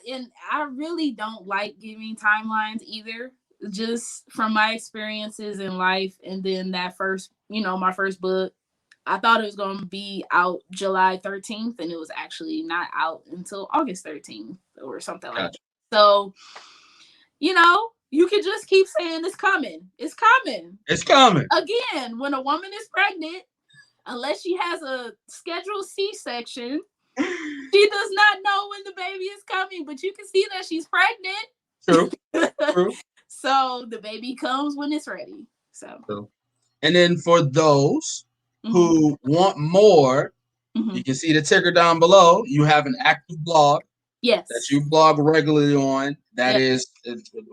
really don't like giving timelines either. Just from my experiences in life, and then that first, my first book, I thought it was going to be out July 13th, and it was actually not out until August 13th or something like Gotcha. that. So, you could just keep saying it's coming. It's coming. It's coming. Again, when a woman is pregnant, unless she has a scheduled C-section, she does not know when the baby is coming, but you can see that she's pregnant. True. True. So the baby comes when it's ready. So. True. And then for those who want more, you can see the ticker down below. You have an active blog Yes. that you blog regularly on. That is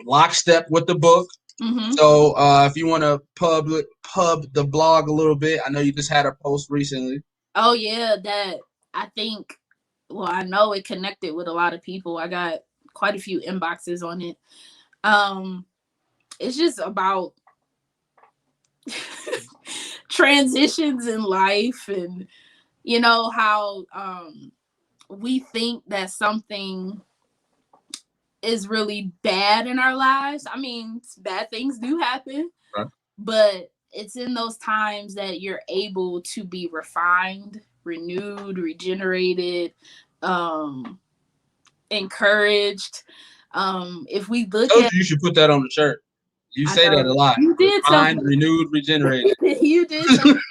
lockstep with the book. Mm-hmm. So if you want to pub the blog a little bit, I know you just had a post recently. Oh yeah, that I think. Well, I know it connected with a lot of people. I got quite a few inboxes on it. It's just about transitions in life, and how we think that something is really bad in our lives. I mean, bad things do happen, right, but it's in those times that you're able to be refined, renewed, regenerated, encouraged. If we look at, you should put that on the shirt. You say that a lot. You did refined, something. renewed, regenerated. You did something.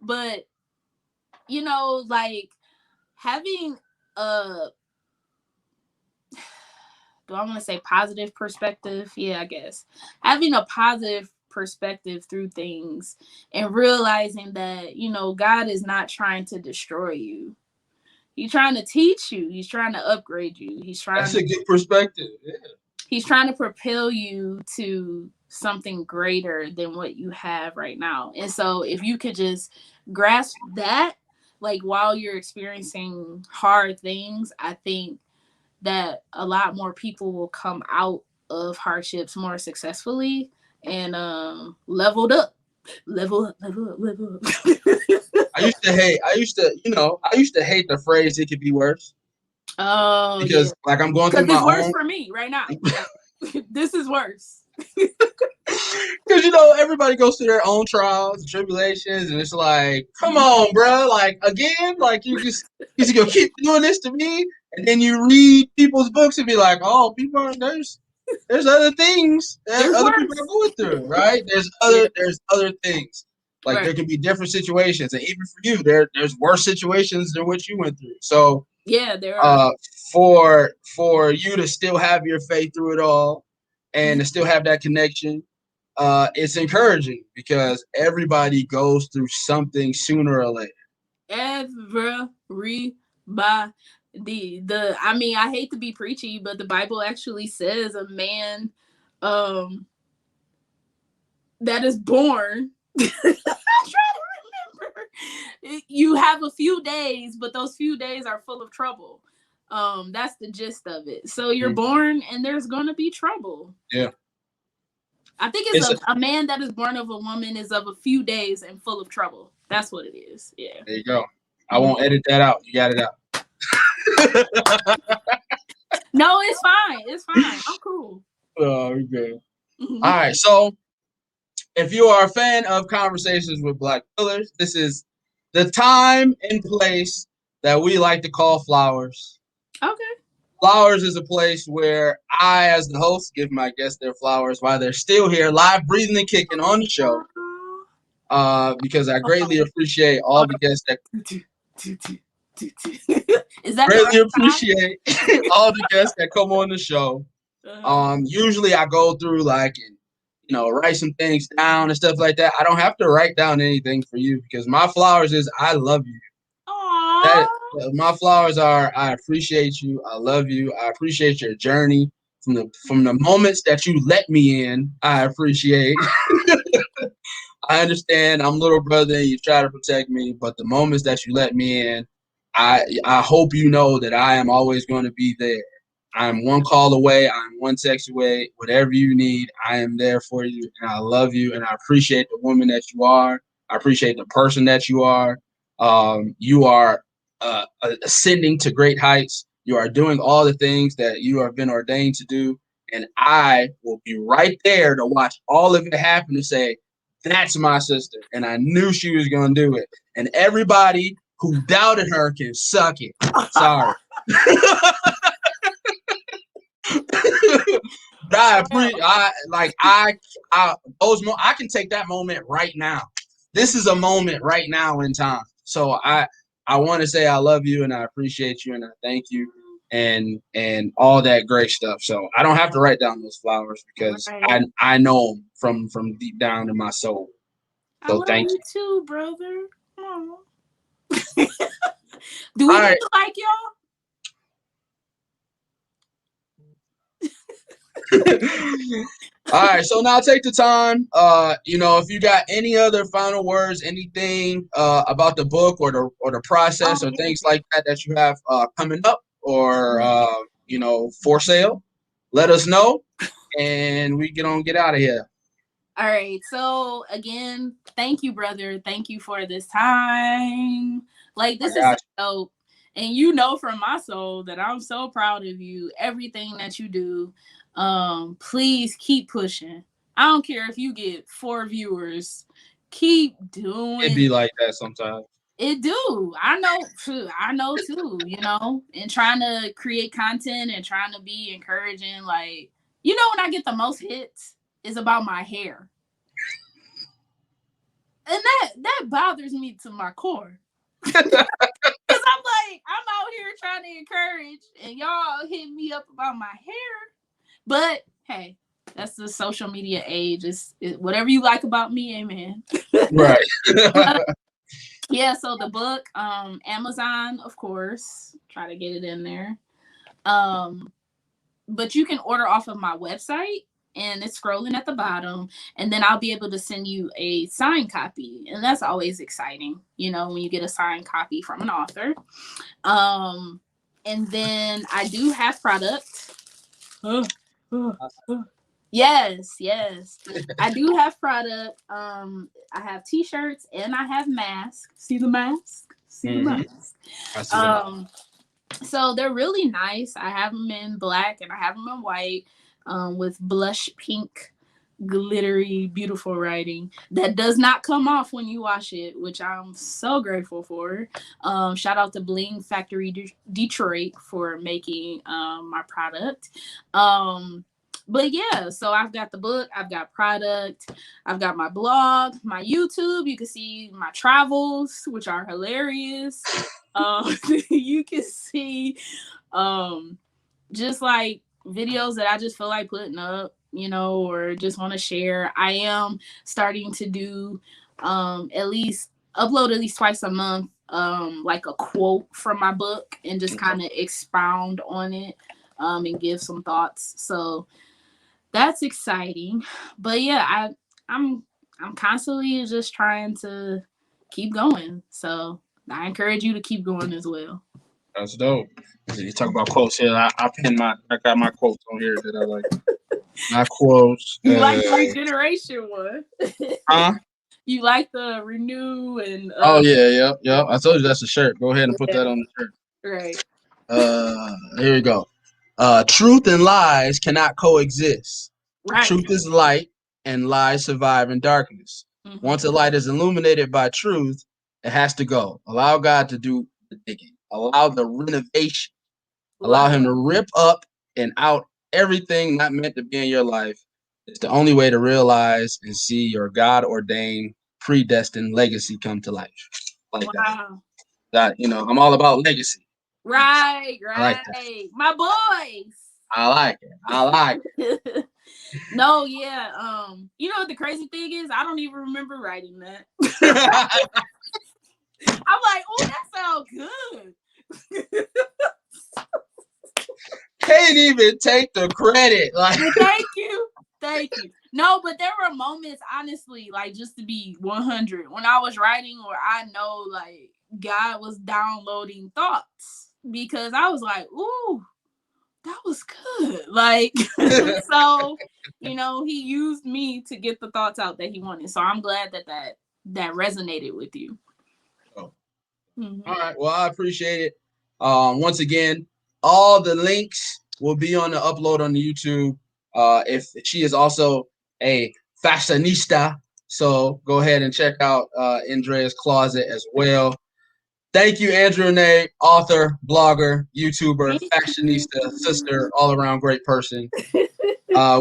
But like having a, do I want to say positive perspective? Yeah, I guess having a positive perspective through things, and realizing that God is not trying to destroy you. He's trying to teach you. He's trying to upgrade you. That's a good perspective. Yeah. He's trying to propel you to something greater than what you have right now. And so if you could just grasp that, like while you're experiencing hard things, I think that a lot more people will come out of hardships more successfully and leveled up. Level up. I used to hate the phrase "it could be worse." Oh, because like I'm going through my it's worse own. for me right now. This is worse. Because everybody goes through their own trials and tribulations, and it's like, come on, bro, like again, like you just gonna keep doing this to me, and then you read people's books and be like, oh, people are there's other things that other people are going through, right? There's other things. Like there can be different situations, and even for you, there's worse situations than what you went through. So yeah, there are. For you to still have your faith through it all, and to still have that connection, it's encouraging because everybody goes through something sooner or later. Everybody. I mean, I hate to be preachy, but the Bible actually says a man that is born. I'm trying to remember. You have a few days, but those few days are full of trouble. That's the gist of it. So you're born, and there's gonna be trouble. Yeah. I think it's a man that is born of a woman is of a few days and full of trouble. That's what it is. Yeah. There you go. I won't edit that out. You got it out. No, it's fine. It's fine. I'm cool. Oh, okay. All right. So if you are a fan of Conversations with Black Pillars, this is the time and place that we like to call Flowers. Okay. Flowers is a place where I, as the host, give my guests their flowers while they're still here, live, breathing, and kicking on the show. Because I greatly appreciate all the guests that is that greatly appreciate all the guests that come on the show. Usually I go through like write some things down and stuff like that. I don't have to write down anything for you because my flowers is I love you. Aww. That my flowers are I appreciate you. I love you. I appreciate your journey from the moments that you let me in. I appreciate. I understand I'm little brother and you try to protect me, but the moments that you let me in, I hope you know that I am always going to be there. I'm one call away. I'm one text away. Whatever you need, I am there for you, and I love you, and I appreciate the woman that you are. I appreciate the person that you are. You are ascending to great heights. You are doing all the things that you have been ordained to do, and I will be right there to watch all of it happen to say, that's my sister. And I knew she was going to do it. And everybody who doubted her can suck it. Sorry. But I can take that moment right now. This is a moment right now in time. So I want to say I love you and I appreciate you and I thank you and all that great stuff. So I don't have to write down those flowers because Right. I know them from deep down in my soul. I So love thank you you. too, brother. Aw. Do we All right. get to like y'all? All right, so now take the time. If you got any other final words, anything about the book or the process Oh or yeah. things like that you have coming up or for sale, let us know, and we get out of here. All right. So again, thank you, brother. Thank you for this time. Like I this is so got dope. And you know from my soul that I'm so proud of you. Everything that you do. Please keep pushing. I don't care if you get 4 viewers. Keep you. It doing be like that sometimes. it do. I know I know too, and trying to create content and trying to be encouraging. Like, when I get the most hits is about my hair. And that bothers me to my core. Cause I'm out here trying to encourage, and y'all hit me up about my hair. But hey, that's the social media age. Whatever you like about me, amen. Right. Yeah. So the book, Amazon, of course, try to get it in there. Um, but you can order off of my website and it's scrolling at the bottom, and then I'll be able to send you a signed copy, and that's always exciting, when you get a signed copy from an author. um and then I do have product. Yes, yes, I do have product. I have t-shirts and I have masks. See the mask? See the Hmm. mask? I see them. um So they're really nice. I have them in black and I have them in white, with blush pink, glittery, beautiful writing that does not come off when you wash it, which I'm so grateful for. Shout out to Bling Factory Detroit for making my product. But yeah, so I've got the book, I've got product, I've got my blog, my YouTube. You can see my travels, which are hilarious. You can see just like videos that I just feel like putting up, or just want to share. I am starting to do at least upload at least twice a month, like a quote from my book and just kind of expound on it, and give some thoughts. So that's exciting. But yeah, I'm constantly just trying to keep going. So I encourage you to keep going as well. That's dope. You talk about quotes here. I got my quotes on here that I like. My quotes. You like my generation one. Huh? You like the renew and Oh yeah, yep, yep. I told you that's a shirt. Go ahead and put that yeah, on the shirt. right. Here we go. Truth and lies cannot coexist. Right. Truth is light, and lies survive in darkness. Hmm. Once a light is illuminated by truth, it has to go. Allow God to do the digging. Allow the renovation. Allow Right. Him to rip up and out everything not meant to be in your life. It's the only way to realize and see your God ordained, predestined legacy come to life. Like that. Wow. I'm all about legacy. Right. I like that. Right. My boys. I like it. I like it. No, yeah. You know what the crazy thing is? I don't even remember writing that. I'm like, oh, that sounds good. Can't even take the credit. Like, Thank you. Thank you. No, but there were moments, honestly, like just to be 100, when I was writing where I know like God was downloading thoughts because I was like, ooh, that was good. Like, so, he used me to get the thoughts out that he wanted. So I'm glad that resonated with you. oh. Mm-hmm. All right. Well, I appreciate it. Once again, all the links will be on the upload on the YouTube. If she is also a fashionista, so go ahead and check out Andrea's closet as well. Thank you, Andrea Renee, author, blogger, YouTuber, Thank fashionista, sister, you. all around great person.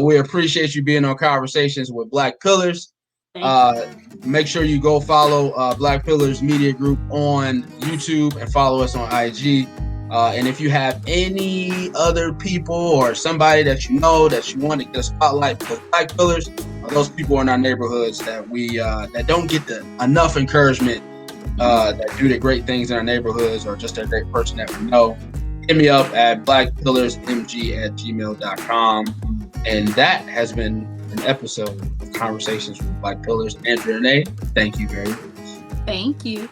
We appreciate you being on Conversations with Black Pillars. Thank you. Make sure you go follow Black Pillars Media Group on YouTube and follow us on IG. And if you have any other people or somebody that you know that you want to get a spotlight, because Black Pillars are those people in our neighborhoods that we that don't get enough encouragement, that do the great things in our neighborhoods, or just a great person that we know. Hit me up at blackpillarsmg@gmail.com. And that has been an episode of Conversations with Black Pillars. Andrea Renee, thank you very much. Thank you.